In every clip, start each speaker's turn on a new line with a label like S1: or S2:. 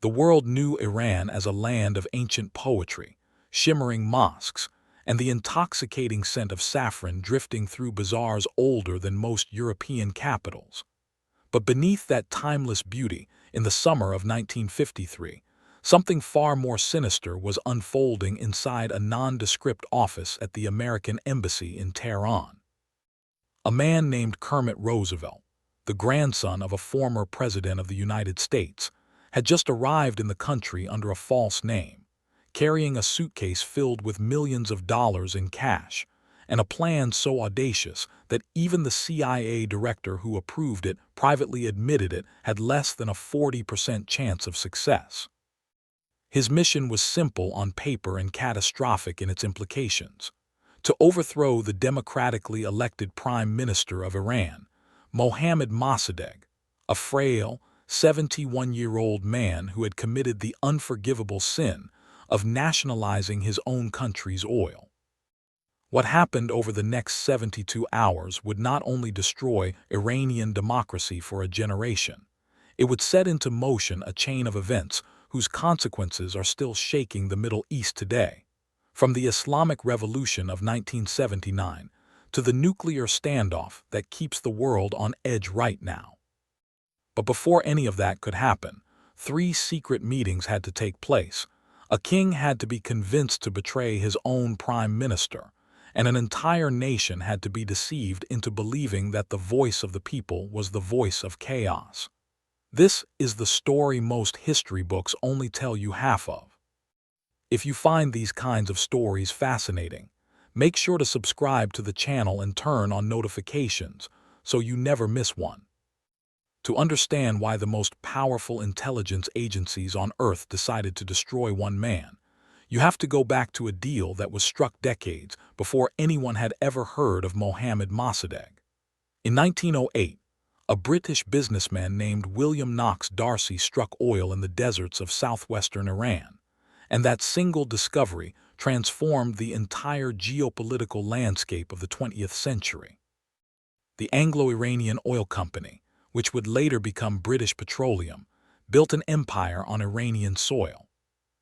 S1: The world knew Iran as a land of ancient poetry, shimmering mosques, and the intoxicating scent of saffron drifting through bazaars older than most European capitals. But beneath that timeless beauty, in the summer of 1953, something far more sinister was unfolding inside a nondescript office at the American Embassy in Tehran. A man named Kermit Roosevelt, the grandson of a former president of the United States, had just arrived in the country under a false name, carrying a suitcase filled with millions of dollars in cash, and a plan so audacious that even the CIA director who approved it privately admitted it had less than a 40% chance of success. His mission was simple on paper and catastrophic in its implications: to overthrow the democratically elected Prime Minister of Iran, Mohammad Mossadegh, a frail, 71-year-old man who had committed the unforgivable sin of nationalizing his own country's oil. What happened over the next 72 hours would not only destroy Iranian democracy for a generation, it would set into motion a chain of events whose consequences are still shaking the Middle East today. From the Islamic Revolution of 1979 to the nuclear standoff that keeps the world on edge right now. But before any of that could happen, 3 secret meetings had to take place. A king had to be convinced to betray his own prime minister, and an entire nation had to be deceived into believing that the voice of the people was the voice of chaos. This is the story most history books only tell you half of. If you find these kinds of stories fascinating, make sure to subscribe to the channel and turn on notifications so you never miss one. To understand why the most powerful intelligence agencies on Earth decided to destroy one man, you have to go back to a deal that was struck decades before anyone had ever heard of Mohammad Mossadegh. In 1908, a British businessman named William Knox Darcy struck oil in the deserts of southwestern Iran, and that single discovery transformed the entire geopolitical landscape of the 20th century. The Anglo-Iranian Oil Company, which would later become British Petroleum, built an empire on Iranian soil.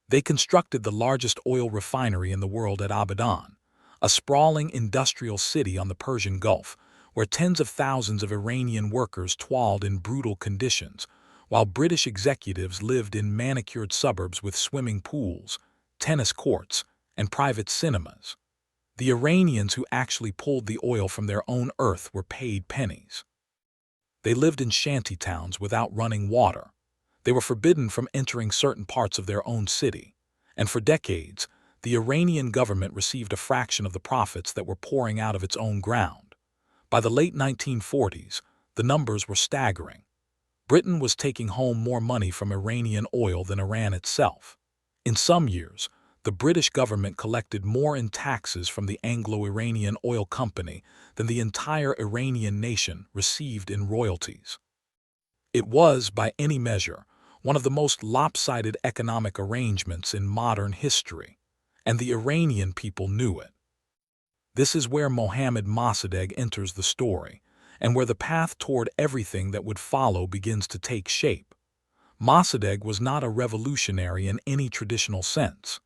S1: They constructed the largest oil refinery in the world at Abadan, a sprawling industrial city on the Persian Gulf, where tens of thousands of Iranian workers toiled in brutal conditions, while British executives lived in manicured suburbs with swimming pools, tennis courts, and private cinemas. The Iranians who actually pulled the oil from their own earth were paid pennies. They lived in shanty towns without running water. They were forbidden from entering certain parts of their own city, and for decades, the Iranian government received a fraction of the profits that were pouring out of its own ground. By the late 1940s, the numbers were staggering. Britain was taking home more money from Iranian oil than Iran itself. In some years, the British government collected more in taxes from the Anglo-Iranian Oil Company than the entire Iranian nation received in royalties. It was, by any measure, one of the most lopsided economic arrangements in modern history, and the Iranian people knew it. This is where Mohammad Mossadegh enters the story, and where the path toward everything that would follow begins to take shape. Mossadegh was not a revolutionary in any traditional sense.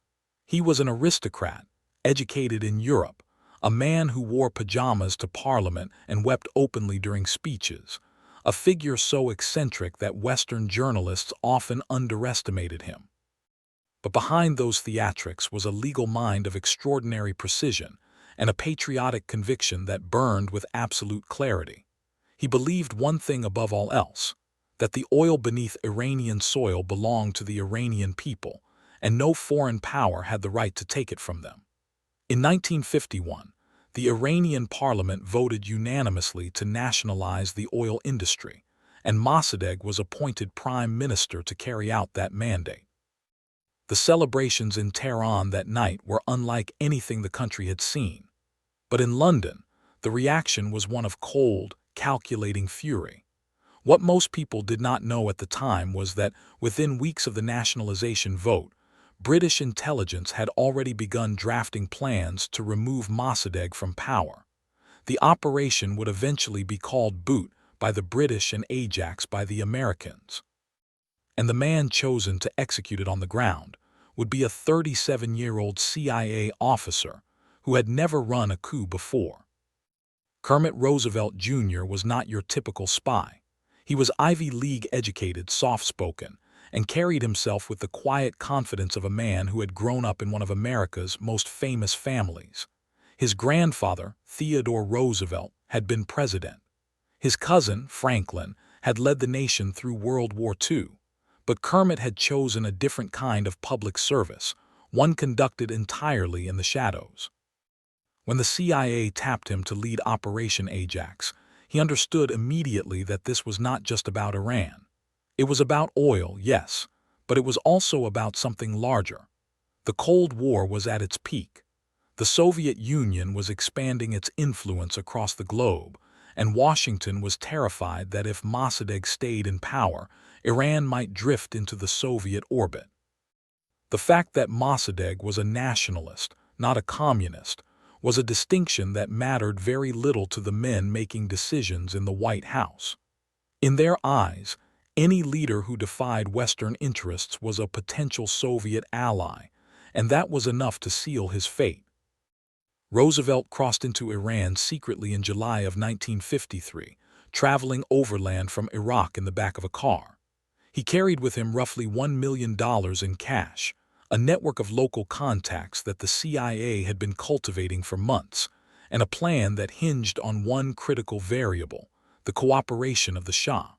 S1: He was an aristocrat, educated in Europe, a man who wore pajamas to parliament and wept openly during speeches, a figure so eccentric that Western journalists often underestimated him. But behind those theatrics was a legal mind of extraordinary precision and a patriotic conviction that burned with absolute clarity. He believed one thing above all else, that the oil beneath Iranian soil belonged to the Iranian people, and no foreign power had the right to take it from them. In 1951, the Iranian parliament voted unanimously to nationalize the oil industry, and Mossadegh was appointed prime minister to carry out that mandate. The celebrations in Tehran that night were unlike anything the country had seen. But in London, the reaction was one of cold, calculating fury. What most people did not know at the time was that, within weeks of the nationalization vote, British intelligence had already begun drafting plans to remove Mossadegh from power. The operation would eventually be called Boot by the British and Ajax by the Americans. and the man chosen to execute it on the ground would be a 37-year-old CIA officer who had never run a coup before. Kermit Roosevelt Jr. was not your typical spy. He was Ivy League-educated, soft-spoken, and carried himself with the quiet confidence of a man who had grown up in one of America's most famous families. His grandfather, Theodore Roosevelt, had been president. His cousin, Franklin, had led the nation through World War II. But Kermit had chosen a different kind of public service, one conducted entirely in the shadows. When the CIA tapped him to lead Operation Ajax, he understood immediately that this was not just about Iran. It was about oil, yes, but it was also about something larger. The Cold War was at its peak. The Soviet Union was expanding its influence across the globe, and Washington was terrified that if Mossadegh stayed in power, Iran might drift into the Soviet orbit. The fact that Mossadegh was a nationalist, not a communist, was a distinction that mattered very little to the men making decisions in the White House. In their eyes, any leader who defied Western interests was a potential Soviet ally, and that was enough to seal his fate. Roosevelt crossed into Iran secretly in July of 1953, traveling overland from Iraq in the back of a car. He carried with him roughly $1 million in cash, a network of local contacts that the CIA had been cultivating for months, and a plan that hinged on one critical variable: the cooperation of the Shah.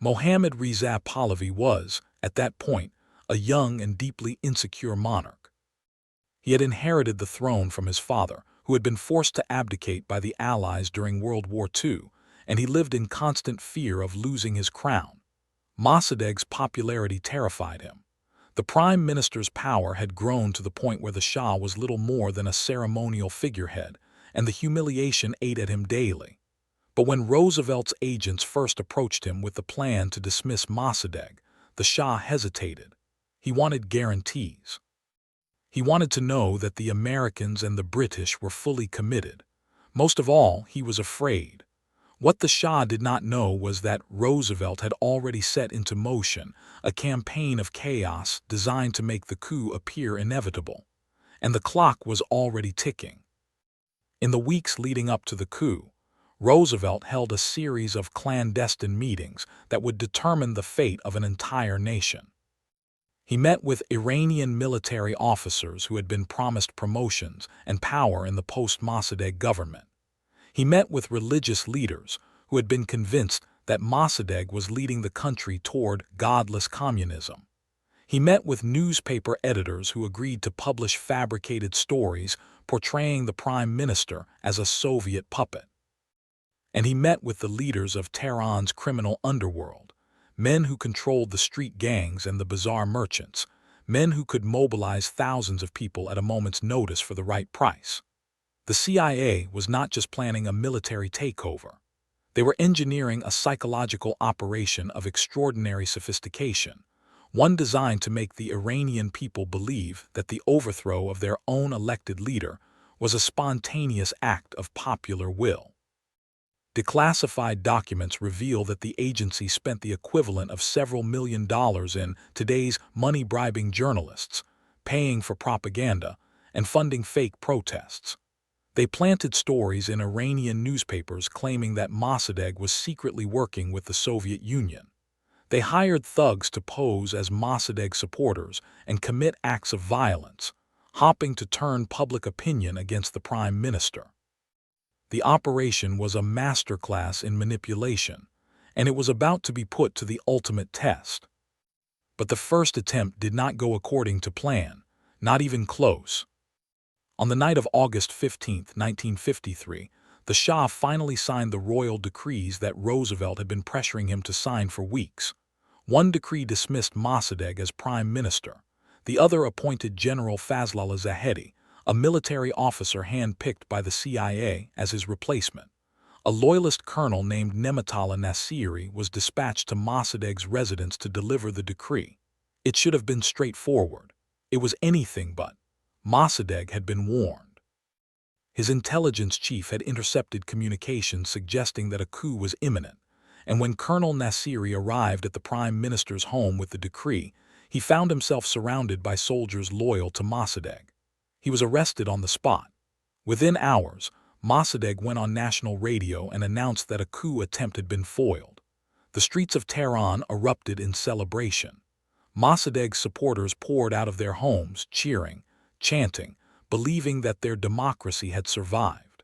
S1: Mohammad Reza Pahlavi was, at that point, a young and deeply insecure monarch. He had inherited the throne from his father, who had been forced to abdicate by the Allies during World War II, and he lived in constant fear of losing his crown. Mossadegh's popularity terrified him. The prime minister's power had grown to the point where the Shah was little more than a ceremonial figurehead, and the humiliation ate at him daily. But when Roosevelt's agents first approached him with the plan to dismiss Mossadegh, the Shah hesitated. He wanted guarantees. He wanted to know that the Americans and the British were fully committed. Most of all, he was afraid. What the Shah did not know was that Roosevelt had already set into motion a campaign of chaos designed to make the coup appear inevitable, and the clock was already ticking. In the weeks leading up to the coup, Roosevelt held a series of clandestine meetings that would determine the fate of an entire nation. He met with Iranian military officers who had been promised promotions and power in the post-Mossadegh government. He met with religious leaders who had been convinced that Mossadegh was leading the country toward godless communism. He met with newspaper editors who agreed to publish fabricated stories portraying the prime minister as a Soviet puppet. And he met with the leaders of Tehran's criminal underworld, men who controlled the street gangs and the bazaar merchants, men who could mobilize thousands of people at a moment's notice for the right price. The CIA was not just planning a military takeover. They were engineering a psychological operation of extraordinary sophistication, one designed to make the Iranian people believe that the overthrow of their own elected leader was a spontaneous act of popular will. Declassified documents reveal that the agency spent the equivalent of several $1 million in today's money-bribing journalists, paying for propaganda, and funding fake protests. They planted stories in Iranian newspapers claiming that Mossadegh was secretly working with the Soviet Union. They hired thugs to pose as Mossadegh supporters and commit acts of violence, hoping to turn public opinion against the prime minister. The operation was a masterclass in manipulation, and it was about to be put to the ultimate test. But the first attempt did not go according to plan, not even close. On the night of August 15, 1953, the Shah finally signed the royal decrees that Roosevelt had been pressuring him to sign for weeks. One decree dismissed Mossadegh as prime minister. The other appointed General Fazlollah Zahedi, a military officer hand-picked by the CIA, as his replacement. A loyalist colonel named Nematollah Nasiri was dispatched to Mossadegh's residence to deliver the decree. It should have been straightforward. It was anything but. Mossadegh had been warned. His intelligence chief had intercepted communications suggesting that a coup was imminent, and when Colonel Nasiri arrived at the Prime Minister's home with the decree, he found himself surrounded by soldiers loyal to Mossadegh. He was arrested on the spot. Within hours, Mossadegh went on national radio and announced that a coup attempt had been foiled. The streets of Tehran erupted in celebration. Mossadegh's supporters poured out of their homes, cheering, chanting, believing that their democracy had survived.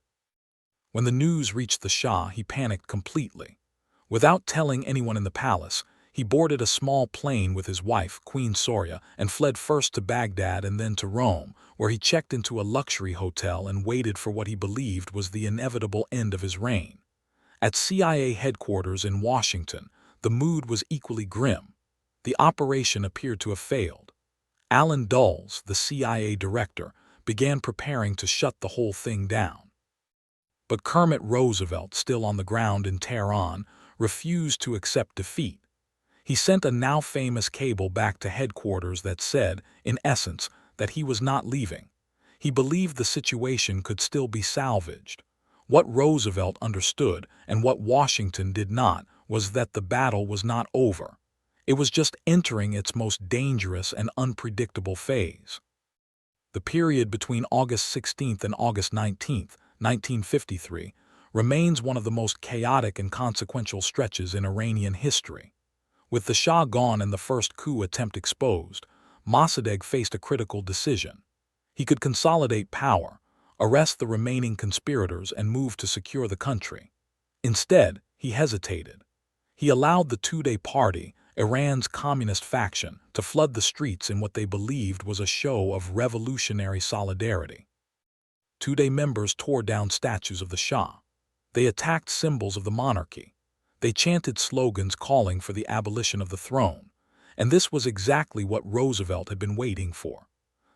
S1: When the news reached the Shah, he panicked completely. Without telling anyone in the palace, he boarded a small plane with his wife, Queen Soria, and fled first to Baghdad and then to Rome, where he checked into a luxury hotel and waited for what he believed was the inevitable end of his reign. At CIA headquarters in Washington, the mood was equally grim. The operation appeared to have failed. Alan Dulles, the CIA director, began preparing to shut the whole thing down. But Kermit Roosevelt, still on the ground in Tehran, refused to accept defeat. He sent a now-famous cable back to headquarters that said, in essence, that he was not leaving. He believed the situation could still be salvaged. What Roosevelt understood, and what Washington did not, was that the battle was not over. It was just entering its most dangerous and unpredictable phase. The period between August 16th and August 19th, 1953, remains one of the most chaotic and consequential stretches in Iranian history. With the Shah gone and the first coup attempt exposed, Mossadegh faced a critical decision. He could consolidate power, arrest the remaining conspirators, and move to secure the country. Instead, he hesitated. He allowed the Tudeh Party, Iran's communist faction, to flood the streets in what they believed was a show of revolutionary solidarity. Tudeh members tore down statues of the Shah. They attacked symbols of the monarchy. They chanted slogans calling for the abolition of the throne, and this was exactly what Roosevelt had been waiting for.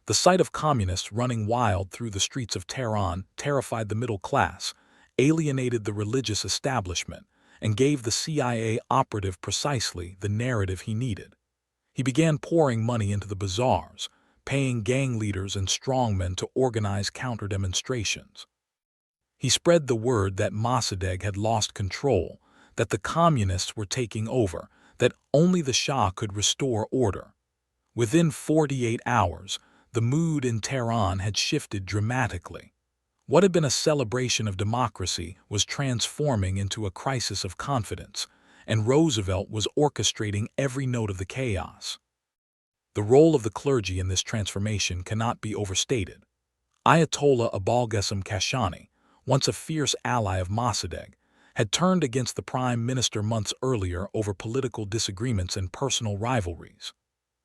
S1: The sight of communists running wild through the streets of Tehran terrified the middle class, alienated the religious establishment, and gave the CIA operative precisely the narrative he needed. He began pouring money into the bazaars, paying gang leaders and strongmen to organize counter-demonstrations. He spread the word that Mossadegh had lost control, that the communists were taking over, that only the Shah could restore order. Within 48 hours, the mood in Tehran had shifted dramatically. What had been a celebration of democracy was transforming into a crisis of confidence, and Roosevelt was orchestrating every note of the chaos. The role of the clergy in this transformation cannot be overstated. Ayatollah Abolghasem Kashani, once a fierce ally of Mossadegh, had turned against the prime minister months earlier over political disagreements and personal rivalries.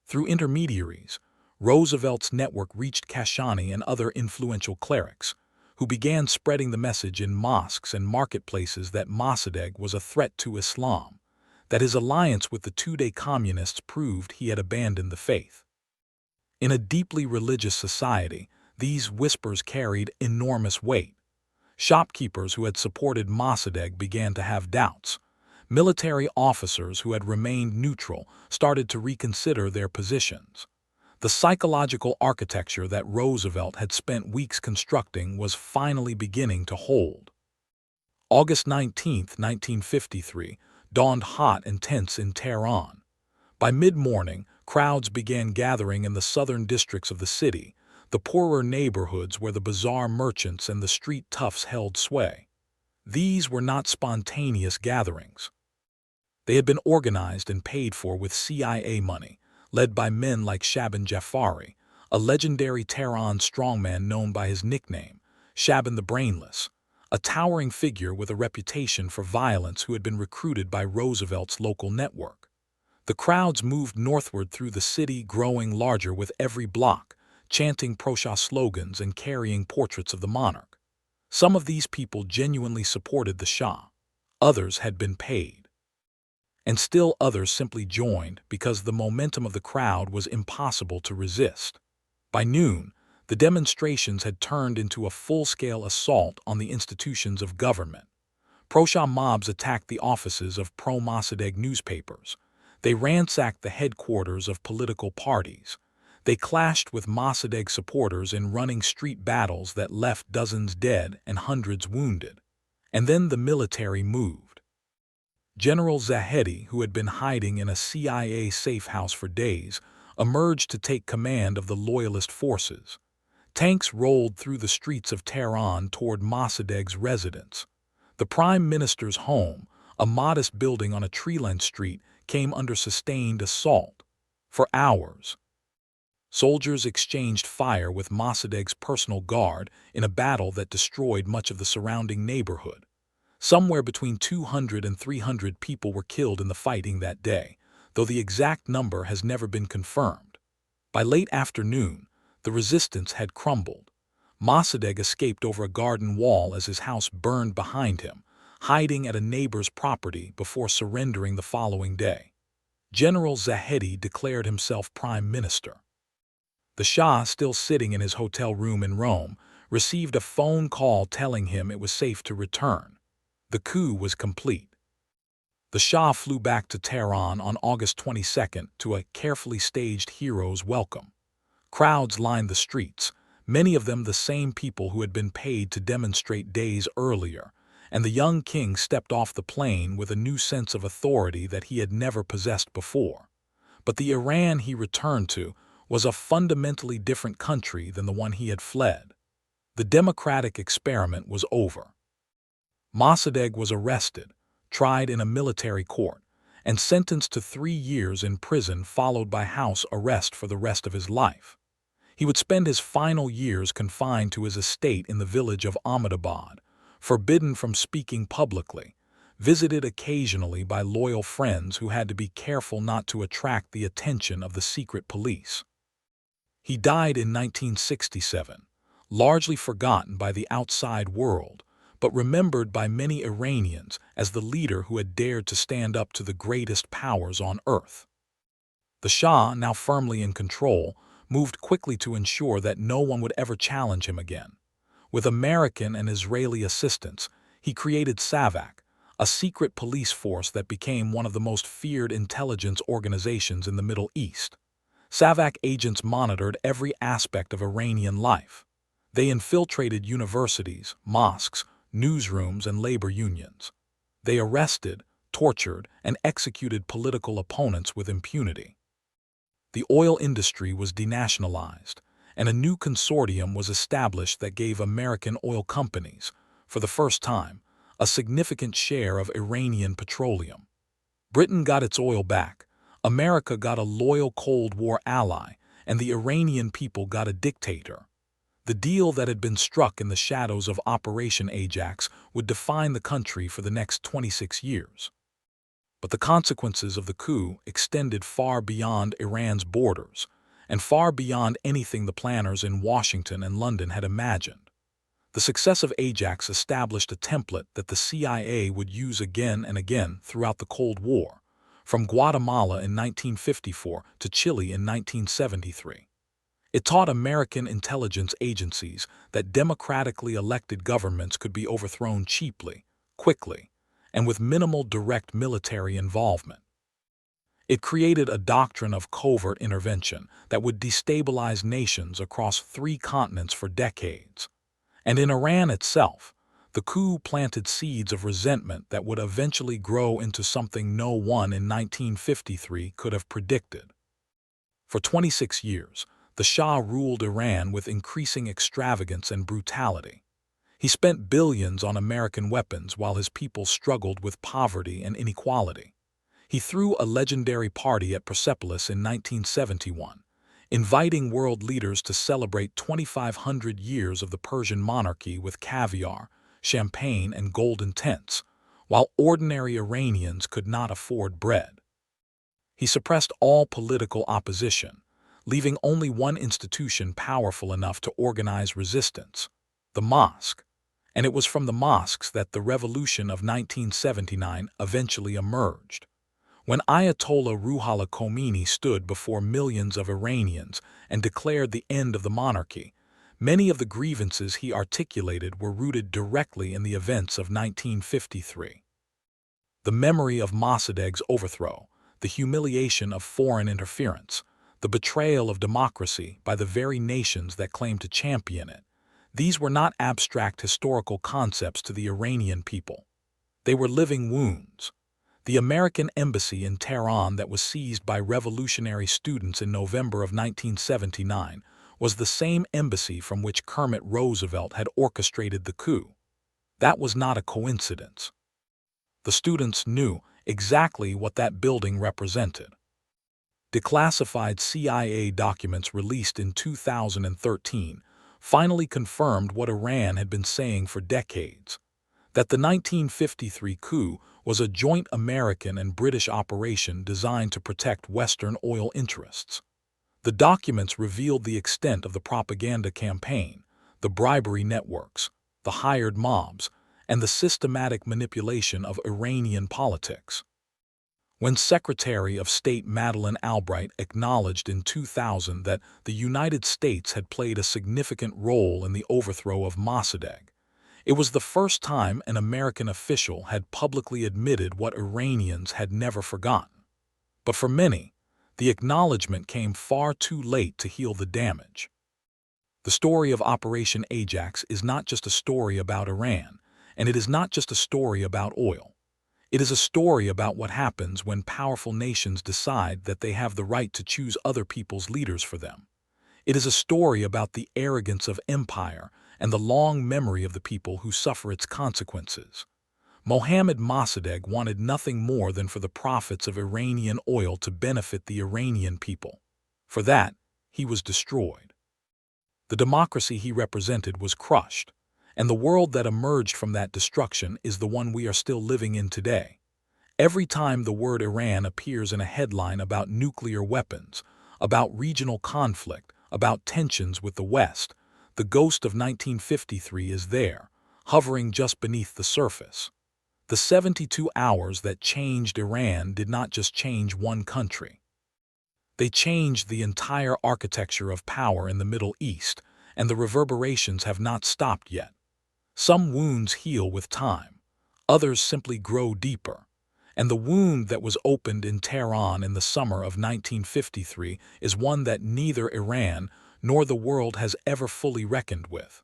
S1: Through intermediaries, Roosevelt's network reached Kashani and other influential clerics, who began spreading the message in mosques and marketplaces that Mossadegh was a threat to Islam, that his alliance with the Tudeh communists proved he had abandoned the faith. In a deeply religious society, these whispers carried enormous weight. Shopkeepers who had supported Mossadegh began to have doubts. Military officers who had remained neutral started to reconsider their positions. The psychological architecture that Roosevelt had spent weeks constructing was finally beginning to hold. August 19, 1953, dawned hot and tense in Tehran. By mid-morning, crowds began gathering in the southern districts of the city, the poorer neighborhoods where the bazaar merchants and the street toughs held sway. These were not spontaneous gatherings. They had been organized and paid for with CIA money, led by men like Shaban Jafari, a legendary Tehran strongman known by his nickname, Shaban the Brainless, a towering figure with a reputation for violence who had been recruited by Roosevelt's local network. The crowds moved northward through the city, growing larger with every block, chanting pro-Shah slogans and carrying portraits of the monarch. Some of these people genuinely supported the Shah. Others had been paid. And still others simply joined because the momentum of the crowd was impossible to resist. By noon, the demonstrations had turned into a full-scale assault on the institutions of government. Pro-Shah mobs attacked the offices of pro-Mossadegh newspapers. They ransacked the headquarters of political parties. They clashed with Mossadegh supporters in running street battles that left dozens dead and hundreds wounded. And then the military moved. General Zahedi, who had been hiding in a CIA safe house for days, emerged to take command of the loyalist forces. Tanks rolled through the streets of Tehran toward Mossadegh's residence. The prime minister's home, a modest building on a tree-lined street, came under sustained assault. For hours, soldiers exchanged fire with Mossadegh's personal guard in a battle that destroyed much of the surrounding neighborhood. Somewhere between 200 and 300 people were killed in the fighting that day, though the exact number has never been confirmed. By late afternoon, the resistance had crumbled. Mossadegh escaped over a garden wall as his house burned behind him, hiding at a neighbor's property before surrendering the following day. General Zahedi declared himself prime minister. The Shah, still sitting in his hotel room in Rome, received a phone call telling him it was safe to return. The coup was complete. The Shah flew back to Tehran on August 22nd to a carefully staged hero's welcome. Crowds lined the streets, many of them the same people who had been paid to demonstrate days earlier, and the young king stepped off the plane with a new sense of authority that he had never possessed before. But the Iran he returned to was a fundamentally different country than the one he had fled. The democratic experiment was over. Mossadegh was arrested, tried in a military court, and sentenced to 3 years in prison, followed by house arrest for the rest of his life. He would spend his final years confined to his estate in the village of Ahmedabad, forbidden from speaking publicly, visited occasionally by loyal friends who had to be careful not to attract the attention of the secret police. He died in 1967, largely forgotten by the outside world, but remembered by many Iranians as the leader who had dared to stand up to the greatest powers on earth. The Shah, now firmly in control, moved quickly to ensure that no one would ever challenge him again. With American and Israeli assistance, he created SAVAK, a secret police force that became one of the most feared intelligence organizations in the Middle East. SAVAK agents monitored every aspect of Iranian life. They infiltrated universities, mosques, newsrooms, and labor unions. They arrested, tortured, and executed political opponents with impunity. The oil industry was denationalized, and a new consortium was established that gave American oil companies, for the first time, a significant share of Iranian petroleum. Britain got its oil back, America got a loyal Cold War ally, and the Iranian people got a dictator. The deal that had been struck in the shadows of Operation Ajax would define the country for the next 26 years. But the consequences of the coup extended far beyond Iran's borders, and far beyond anything the planners in Washington and London had imagined. The success of Ajax established a template that the CIA would use again and again throughout the Cold War, from Guatemala in 1954 to Chile in 1973. It taught American intelligence agencies that democratically elected governments could be overthrown cheaply, quickly, and with minimal direct military involvement. It created a doctrine of covert intervention that would destabilize nations across 3 continents for decades. And in Iran itself, the coup planted seeds of resentment that would eventually grow into something no one in 1953 could have predicted. For 26 years, the Shah ruled Iran with increasing extravagance and brutality. He spent billions on American weapons while his people struggled with poverty and inequality. He threw a legendary party at Persepolis in 1971, inviting world leaders to celebrate 2,500 years of the Persian monarchy with caviar, champagne, and golden tents, while ordinary Iranians could not afford bread. He suppressed all political opposition, leaving only one institution powerful enough to organize resistance: the mosque. And it was from the mosques that the revolution of 1979 eventually emerged. When Ayatollah Ruhollah Khomeini stood before millions of Iranians and declared the end of the monarchy, many of the grievances he articulated were rooted directly in the events of 1953. The memory of Mossadegh's overthrow, the humiliation of foreign interference, the betrayal of democracy by the very nations that claimed to champion it, these were not abstract historical concepts to the Iranian people. They were living wounds. The American embassy in Tehran that was seized by revolutionary students in November of 1979 was the same embassy from which Kermit Roosevelt had orchestrated the coup. That was not a coincidence. The students knew exactly what that building represented. Declassified CIA documents released in 2013 finally confirmed what Iran had been saying for decades, that the 1953 coup was a joint American and British operation designed to protect Western oil interests. The documents revealed the extent of the propaganda campaign, the bribery networks, the hired mobs, and the systematic manipulation of Iranian politics. When Secretary of State Madeleine Albright acknowledged in 2000 that the United States had played a significant role in the overthrow of Mossadegh, it was the first time an American official had publicly admitted what Iranians had never forgotten. But for many, the acknowledgement came far too late to heal the damage. The story of Operation Ajax is not just a story about Iran, and it is not just a story about oil. It is a story about what happens when powerful nations decide that they have the right to choose other people's leaders for them. It is a story about the arrogance of empire and the long memory of the people who suffer its consequences. Mohammad Mossadegh wanted nothing more than for the profits of Iranian oil to benefit the Iranian people. For that, he was destroyed. The democracy he represented was crushed, and the world that emerged from that destruction is the one we are still living in today. Every time the word Iran appears in a headline about nuclear weapons, about regional conflict, about tensions with the West, the ghost of 1953 is there, hovering just beneath the surface. The 72 hours that changed Iran did not just change one country. They changed the entire architecture of power in the Middle East, and the reverberations have not stopped yet. Some wounds heal with time, others simply grow deeper. And the wound that was opened in Tehran in the summer of 1953 is one that neither Iran nor the world has ever fully reckoned with.